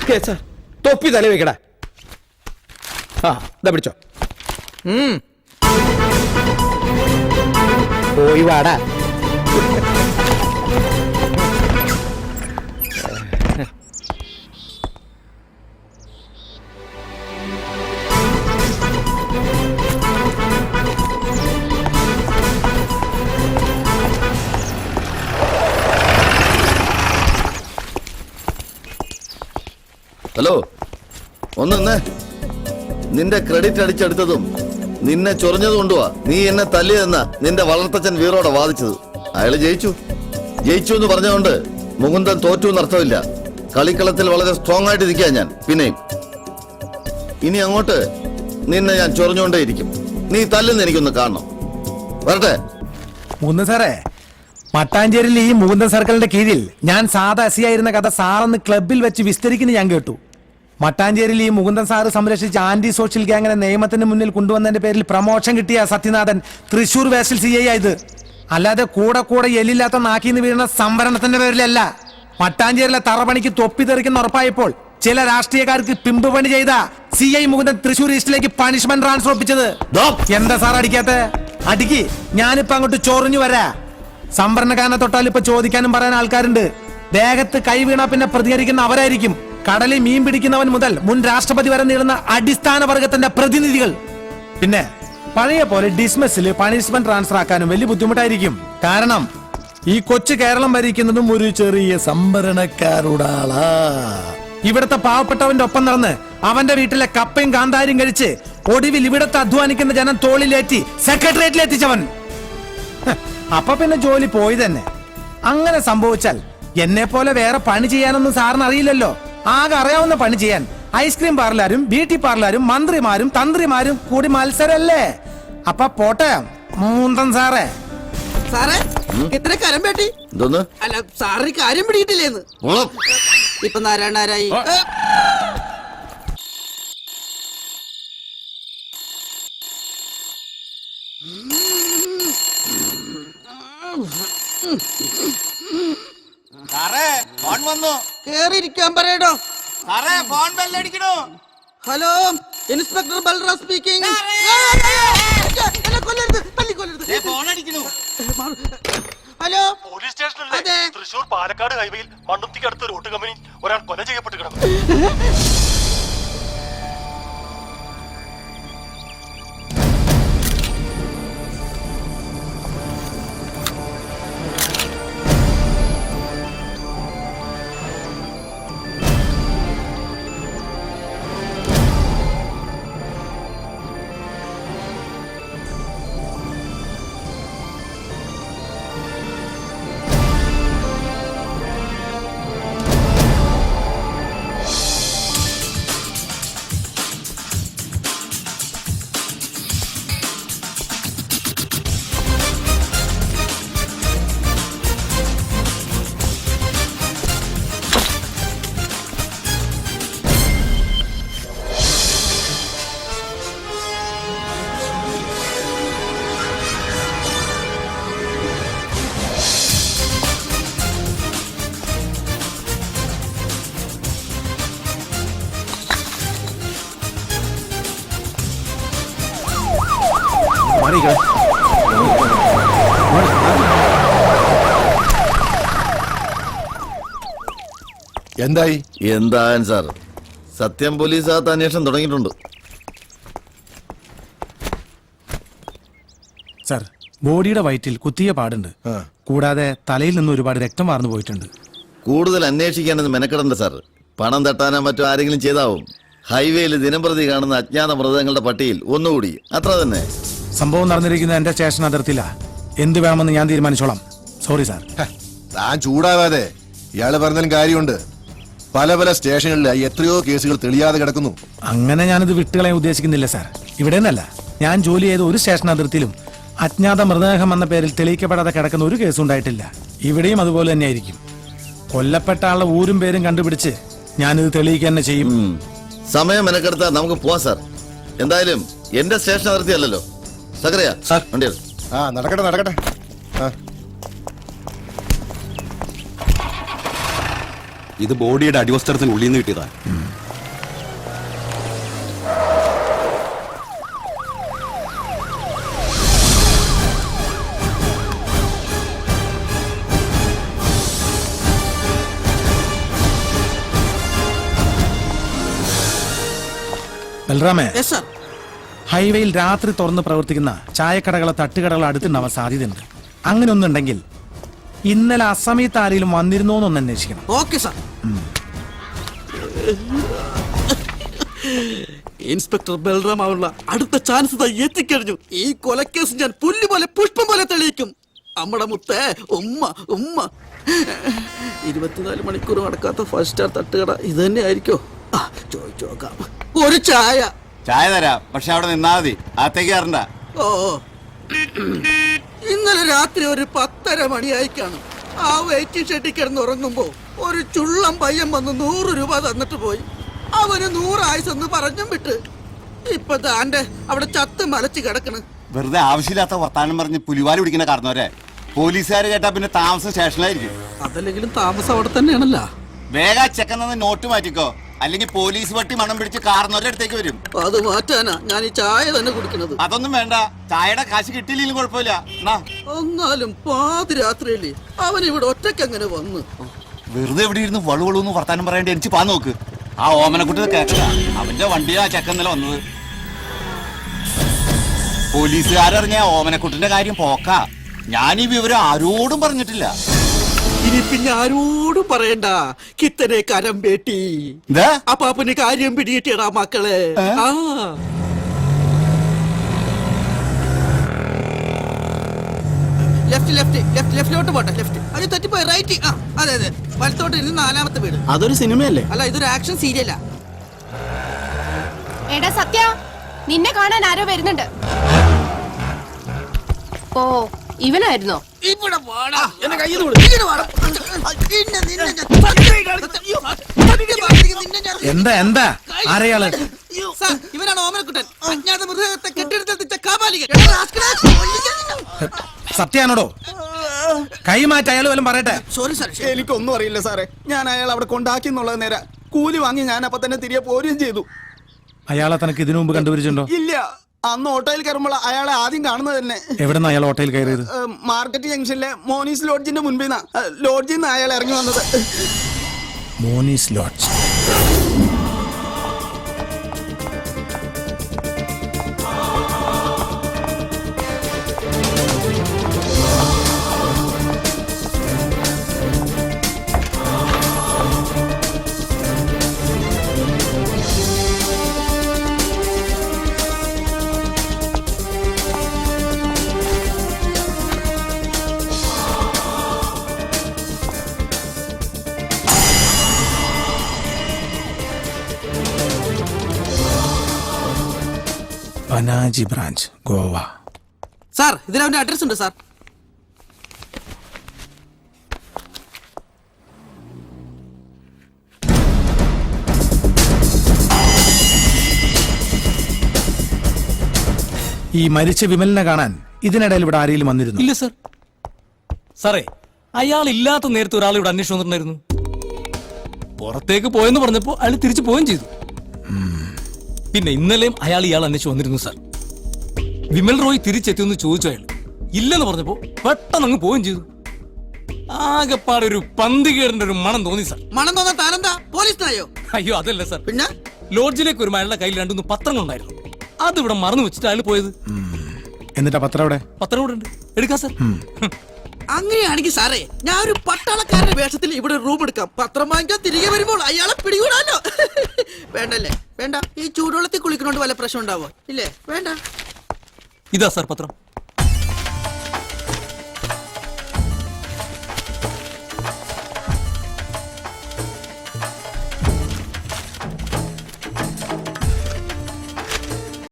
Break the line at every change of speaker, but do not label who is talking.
Sir തൊപ്പി തല വെക്കടാ. ആ ഇതാ പിടിച്ചോ. പോയി വാടാ.
ഹലോ, ഒന്ന് നിന്റെ ക്രെഡിറ്റ് അടിച്ചെടുത്തതും നിന്നെ ചൊറിഞ്ഞത് കൊണ്ടുവാ നീ എന്നെ തല്ലിയെന്ന നിന്റെ വളർത്തച്ഛൻ വീറോടെ വാദിച്ചത്. അയാള് ജയിച്ചു എന്ന് പറഞ്ഞതുകൊണ്ട് മുകുന്ദൻ തോറ്റു എന്നർത്ഥമില്ല. കളിക്കളത്തിൽ വളരെ സ്ട്രോങ് ആയിട്ട് ഇരിക്കുക ഞാൻ. പിന്നെയും ഇനി അങ്ങോട്ട് നിന്നെ ഞാൻ ചൊറിഞ്ഞുകൊണ്ടേയിരിക്കും. നീ തല്ലുന്ന എനിക്കൊന്ന് കാണണം. വരട്ടെ.
മുകുന്ദൻ സാറേ, മട്ടാഞ്ചേരിയിൽ ഈ മുകുന്ദൻ സർക്കിളിന്റെ കീഴിൽ ഞാൻ സാധാ എസ് ആയിരുന്ന കഥ സാറന്ന് ക്ലബിൽ വെച്ച് വിസ്തരിക്കുന്ന ഞാൻ കേട്ടു. മട്ടാഞ്ചേരിയിൽ ഈ മുകുന്ദൻ സാറ് സംരക്ഷിച്ച ആന്റി സോഷ്യൽ ഗ്യാങ്ങിനെ നിയമത്തിന് മുന്നിൽ കൊണ്ടുവന്നതിന്റെ പേരിൽ പ്രമോഷൻ കിട്ടിയ സത്യനാഥൻ തൃശൂർ വേസ്റ്റിൽ CI ആയത്. അല്ലാതെ കൂടെ എല്ലില്ലാത്ത നാക്കിന്ന് വീഴുന്ന സംവരണത്തിന്റെ പേരിലല്ല. മട്ടാഞ്ചേരിയിലെ തറപണിക്ക് തൊപ്പി തെറിക്കുന്ന ഉറപ്പായപ്പോൾ ചില രാഷ്ട്രീയക്കാർക്ക് പിമ്പ് പണി ചെയ്ത CI മുകുന്ദൻ തൃശൂർ ഈസ്റ്റിലേക്ക് പണിഷ്മെന്റ് ട്രാൻസ്ഫർ ഒപ്പിച്ചത്. എന്താ സാർ അടിക്കാത്ത? അടിക്ക്, ഞാനിപ്പോ അങ്ങോട്ട് ചൊറിഞ്ഞു വരാ. സംവരണക്കാരനെ തൊട്ടാൽ ഇപ്പൊ ചോദിക്കാനും പറയാൻ ആൾക്കാരുണ്ട്. ദേഹത്ത് കൈ വീണാ പിന്നെ പ്രതികരിക്കുന്ന അവരായിരിക്കും. കടലിൽ മീൻ പിടിക്കുന്നവൻ മുതൽ മുൻ രാഷ്ട്രപതി വരെ നീളുന്ന അടിസ്ഥാന വർഗത്തിന്റെ പ്രതിനിധികൾ. പിന്നെ പഴയ പോലെ ഡിസ്മിസില് പണിഷ്മെന്റ് ട്രാൻസ്ഫർ ആക്കാനും വലിയ ബുദ്ധിമുട്ടായിരിക്കും. കാരണം ഈ കൊച്ചു കേരളം ഭരിക്കുന്നതും ഒരു ചെറിയ സംഭരണക്കാരുടാളാ. ഇവിടുത്തെ പാവപ്പെട്ടവന്റെ ഒപ്പം നടന്ന് അവന്റെ വീട്ടിലെ കപ്പയും കാന്താരിയും കഴിച്ച് ഒടുവിൽ ഇവിടുത്തെ അധ്വാനിക്കുന്ന ജനം തോളിലേറ്റി സെക്രട്ടേറിയറ്റിൽ എത്തിച്ചവൻ. അപ്പൊ പിന്നെ ജോലി പോയി തന്നെ. അങ്ങനെ സംഭവിച്ചാൽ എന്നെ പോലെ വേറെ പണി ചെയ്യാനൊന്നും സാറിന് അറിയില്ലല്ലോ. ആകെ അറിയാവുന്ന പണി ചെയ്യാൻ ഐസ്ക്രീം പാർലറും ബ്യൂട്ടി പാർലറും മന്ത്രിമാരും തന്ത്രിമാരും കൂടി മത്സരല്ലേ. അപ്പൊ പോട്ടെ മൂന്തൻ സാറേ.
സാറേ, ഇത്ര കരം പേട്ടി അല്ല സാറിന് കാര്യം പിടിയിട്ടില്ലേന്ന് ഇപ്പൊ നാരായണാരായി. കേറിയിരിക്കാൻ പറയടോ. Hello, inspector Balram speaking. Hello,
police സ്റ്റേഷനിലെ തൃശൂർ പാലക്കാട് ഹൈവേയിൽ മണ്ണുത്തിക്കടുത്ത് റോഡ് കമ്പനി ഒരാൾ കൊല ചെയ്യപ്പെട്ട് കിടന്നു.
എന്തായാലും സാർ, സത്യം പോലീസ് അകത്ത് അന്വേഷണം തുടങ്ങിയിട്ടുണ്ട്.
സാർ, ബോഡിയുടെ വയറ്റിൽ കുത്തിയ പാടുണ്ട്. കൂടാതെ തലയിൽ നിന്ന് ഒരുപാട് രക്തം വാർന്നു പോയിട്ടുണ്ട്.
കൂടുതൽ അന്വേഷിക്കാനെന്ന് മെനക്കെടണ്ട സാർ. പണം തട്ടാനോ മറ്റോ ആരെങ്കിലും ചെയ്താവും. ഹൈവേയിൽ ദിനംപ്രതി കാണുന്ന അജ്ഞാത മൃതങ്ങളുടെ പട്ടികയിൽ ഒന്നുകൂടി, അത്ര തന്നെ.
സംഭവം നടന്നിരിക്കുന്ന എന്റെ സ്റ്റേഷൻ അതിർത്തിയിലാ. എന്ത് വേണമെന്ന് ഞാൻ തീരുമാനിച്ചോളാം. Sorry sir.
താൻ ചൂടാവാതെ, ഇയാള് പറഞ്ഞാലും കാര്യമുണ്ട്. പല പല സ്റ്റേഷനുകളിലായി എത്രയോ കേസുകൾ തെളിയാതെ കിടക്കുന്നു.
അങ്ങനെ ഞാനിത് വിട്ടുകളയാൻ ഉദ്ദേശിക്കുന്നില്ല സാർ. ഇവിടെ നിന്നല്ല, ഞാൻ ജോലി ചെയ്ത ഒരു സ്റ്റേഷൻ അതിർത്തിയിലും അജ്ഞാത മൃതദേഹം എന്ന പേരിൽ തെളിയിക്കപ്പെടാതെ കിടക്കുന്ന ഒരു കേസും ഉണ്ടായിട്ടില്ല. ഇവിടെയും അതുപോലെ തന്നെയായിരിക്കും. കൊല്ലപ്പെട്ട ആളുടെ ഊരും പേരും കണ്ടുപിടിച്ച് ഞാനിത് തെളിയിക്കുക തന്നെ ചെയ്യും.
സമയം മെനക്കെടുത്താൽ നമുക്ക് പോവാം സാർ. എന്തായാലും എന്റെ സ്റ്റേഷൻ അതിർത്തിയല്ലോ. സക്കറിയ സാർ, വണ്ടി
നടക്കട്ടെ നടക്കട്ടെ.
ഇത് ബോഡിയുടെ അടിവസ്ത്രത്തിന് ഉള്ളിൽ നിന്ന് കിട്ടിയതാ.
ബൽറാമേ,
യെസ് സർ.
ഹൈവേയിൽ രാത്രി തുറന്ന് പ്രവർത്തിക്കുന്ന ചായക്കടകളെ തട്ടുകടകളെ അടുത്തുണ്ടാവാൻ സാധ്യതയുണ്ട്. അങ്ങനെ ഒന്നുണ്ടെങ്കിൽ ഇന്നലെ അസമയത്ത് ആരെങ്കിലും വന്നിരുന്നോ എന്നൊന്ന് അന്വേഷിക്കണം.
Okay sir. ഇൻസ്പെക്ടർ ബൽറാം അവനുള്ള അടുത്ത ചാൻസ് എത്തിക്കഴിഞ്ഞു. ഈ കൊലക്കേസ് ഞാൻ പുല്ല് പോലെ പുഷ്പം പോലെ തെളിയിക്കും. നമ്മുടെ മുത്തേ ഉമ്മ ഉമ്മ. 24 മണിക്കൂർ നടക്കാത്ത 5 സ്റ്റാർ തട്ടുകട ഇത് തന്നെ ആയിരിക്കോ? ചോദിച്ചു നോക്കാം. ഒരു ചായ.
ചായ തരാം, പക്ഷെ അവിടെ നിന്നാ മതി, അകത്തേക്ക് കയറണ്ട.
ഓ, ഇന്നലെ രാത്രി ഒരു 10:30 മണിയായി കാണും. ആ വെയിറ്റിംഗ് ഷെഡിൽ കിടന്ന് ഉറങ്ങുമ്പോ ഒരു ചുള്ളം പയ്യൻ വന്ന് 100 രൂപ തന്നിട്ട് പോയി. അവന് 100 ആയുസെന്ന് പറഞ്ഞും വിട്ട് ഇപ്പൊ താന്റെ അവിടെ ചത്ത് മലച്ച് കിടക്കണ്.
വെറുതെ ആവശ്യമില്ലാത്ത വർത്താനം പറഞ്ഞ് പുലിവാല് പിടിക്കുന്ന കാരണവരെ പോലീസുകാർ കേട്ടാ പിന്നെ താമസം സ്റ്റേഷനിലായിരിക്കും.
അതല്ലെങ്കിലും താമസം അവിടെ തന്നെയാണല്ലോ.
വേഗം ചെക്കുന്ന നോട്ട് മാറ്റിക്കോ, അല്ലെങ്കിൽ പോലീസ് വട്ടി മണം പിടിച്ച് കാരണവരുടെ അടുത്തേക്ക് വരും.
അത് മാറ്റാനാ ഞാൻ ഈ ചായ തന്നെ കുടിക്കണത്.
അതൊന്നും വേണ്ട, ചായയുടെ കാശ് കിട്ടിയില്ലെങ്കിലും കുഴപ്പമില്ല.
എന്നാലും പാതിരാത്രിയില് അവൻ ഇവിടെ ഒറ്റയ്ക്ക് അങ്ങനെ വന്ന്
വെറുതെ എവിടെ ഇരുന്ന് വളുവളൂന്ന് വർത്താനം പറയേണ്ടി എനിക്ക് പാ നോക്ക്. ആ ഓമനക്കുട്ടി കേട്ട അവന്റെ വണ്ടിയാ ചെക്കന്നല വന്നത്. പോലീസുകാരറിഞ്ഞ ഓമനക്കുട്ടിന്റെ കാര്യം പോക്കാ. ഞാൻ ഈ വിവരം ആരോടും പറഞ്ഞിട്ടില്ല.
ഇനി പിന്നെ ആരോടും പറയണ്ട. കിത്തനെ കരം പേട്ടി അപ്പാപ്പന് കാര്യം പിടിയിട്ടാ മക്കളെ. ആ ലെഫ്റ്റ് ലെഫ്റ്റ് ലെഫ്റ്റ് ലെഫ്റ്റിലോട്ട് പോട്ടെ. ലെഫ്റ്റ് അത് തെറ്റിപ്പോയി. റൈറ്റ്. ആ അതെ അതെ, വലത്തോട്ട് ഇരുന്ന് 4ാമത്തെ വീട്.
അതൊരു സിനിമയല്ലേ?
അല്ല, ഇതൊരു ആക്ഷൻ സീരിയലാ.
എടാ സത്യ, നിന്നെ കാണാൻ ആരോ വരുന്നുണ്ട്. ഓ, ഇവനായിരുന്നോ?
ഇവിടെ വാടാ.
എന്നെ കയ്യിൽ
എന്താ എന്താ ആരെയാള്?
സാർ, ഇവനാണ് ഓമനക്കുട്ടൻ. അജ്ഞാത മൃഗത്തെ കെട്ടിടത്തിൽ കാപാലികൻ.
സത്യാണോടോ? കൈമാറ്റ അയാൾ വല്ലതും പറയട്ടെ.
Sorry sir.
എനിക്കൊന്നും അറിയില്ല സാറേ. ഞാൻ അയാൾ അവിടെ കൊണ്ടാക്കി എന്നുള്ളത് നേരെ. കൂലി വാങ്ങി ഞാൻ അപ്പൊ തന്നെ തിരികെ പോരുകയും ചെയ്തു.
അയാളെ തനിക്ക് ഇതിനു മുമ്പ് കണ്ടുപിടിച്ചിട്ടുണ്ടോ?
ഇല്ല, അന്ന് ഓട്ടോയിൽ കയറുമ്പോൾ അയാളെ ആദ്യം കാണുന്നത് തന്നെ.
എവിടെന്നാ അയാൾ ഓട്ടോയിൽ കയറിയത്?
മാർക്കറ്റ് ജംഗ്ഷനിലെ മോനീസ് ലോഡ്ജിന്റെ മുൻപിൽ നിന്നാ. ലോഡ്ജിൽ നിന്ന് അയാൾ ഇറങ്ങി വന്നത്.
മോനീസ് lodge. Panaji branch, Goa.
Sir, ഇതിൽ അവന്റെ അഡ്രസ് ഉണ്ട് സാർ.
ഈ മരിച്ച വിമലിനെ കാണാൻ ഇതിനിടയിൽ ഇവിടെ ആരെങ്കിലും വന്നിരുന്നു?
ഇല്ല സർ. സാറേ, അയാൾ ഇല്ലാത്ത നേരത്തെ ഒരാൾ ഇവിടെ അന്വേഷണം വന്നിട്ടുണ്ടായിരുന്നു. പുറത്തേക്ക് പോയെന്ന് പറഞ്ഞപ്പോ അയാൾ തിരിച്ചു പോവുകയും ചെയ്തു. പിന്നെ ഇന്നലെയും ഇയാൾ അന്വേഷിച്ച് വന്നിരുന്നു സാർ. വിമൽ റോയ് തിരിച്ചെത്തിയെന്ന് ചോദിച്ചു. അയാൾ ഇല്ലെന്ന് പറഞ്ഞപ്പോ പെട്ടെന്ന് അങ്ങ് പോവുകയും ചെയ്തു. ആകെപ്പാടെ ഒരു പന്തികേടിന്റെ ഒരു മണം തോന്നി സാർ.
മണം തോന്നാൻ താനെന്താ പോലീസിനായോ?
അയ്യോ, അതല്ല സാർ.
പിന്നെ
ലോഡ്ജിലേക്ക് വരുമ്പോൾ അയാളുടെ കയ്യിൽ 2-3 പത്രങ്ങൾ ഉണ്ടായിരുന്നു. അത് ഇവിടെ മറന്നു വെച്ചിട്ട് അയാൾ പോയത്.
എന്നിട്ടാ പത്രം അവിടെ?
പത്രം ഇവിടെ ഉണ്ട്, എടുക്കാം സാർ.
അങ്ങനെയാണെങ്കിൽ സാറേ, ഞാൻ ഒരു പട്ടാളക്കാരന്റെ വേഷത്തിൽ ഇവിടെ റൂം എടുക്കാം. പത്രം വാങ്ങിക്കാൻ തിരികെ വരുമ്പോൾ അയാളെ പിടികൂടാലോ. വേണ്ടല്ലേ? വേണ്ട. ഈ ചൂടുവെള്ളത്തിൽ കുളിക്കുന്നോണ്ട് വല്ല പ്രശ്നം ഉണ്ടാവോ? ഇല്ലേ? വേണ്ട.
ഇതാ സാർ പത്രം.